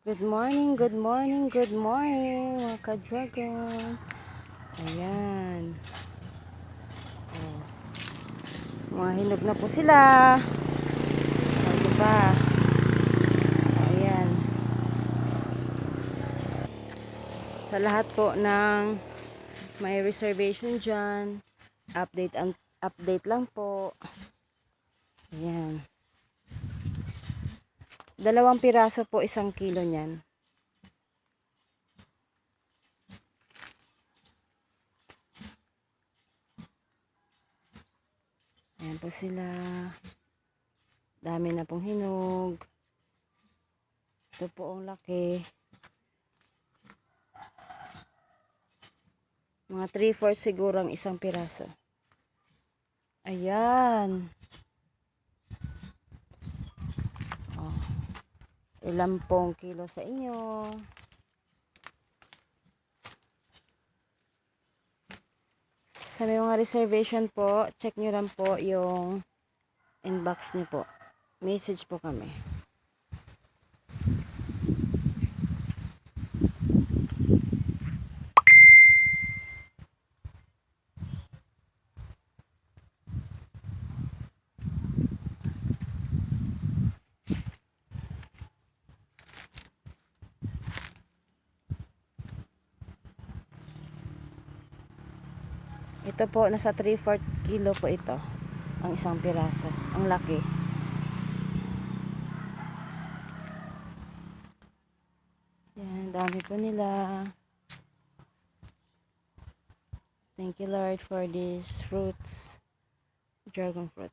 Good morning, good morning, good morning mga ka-dragon. Ayan. Oh, mga hinog na po sila. O, diba? Ayan. Sa lahat po ng may reservation dyan, update lang po. Ayan. 2 piraso po, 1 kilo niyan. Ayan po sila. Dami na pong hinog. Ito po ang laki. Mga 3/4 siguro ang 1 piraso. Ayan. Oh. Ilan pong kilo sa inyo? Sa may mga reservation po, check nyo lang po yung inbox nyo po. Message po kami. Ito po, nasa 3/4 kilo po ito. Ang 1 piraso. Ang laki. Yan, dami po nila. Thank you Lord for these fruits. Dragon fruit.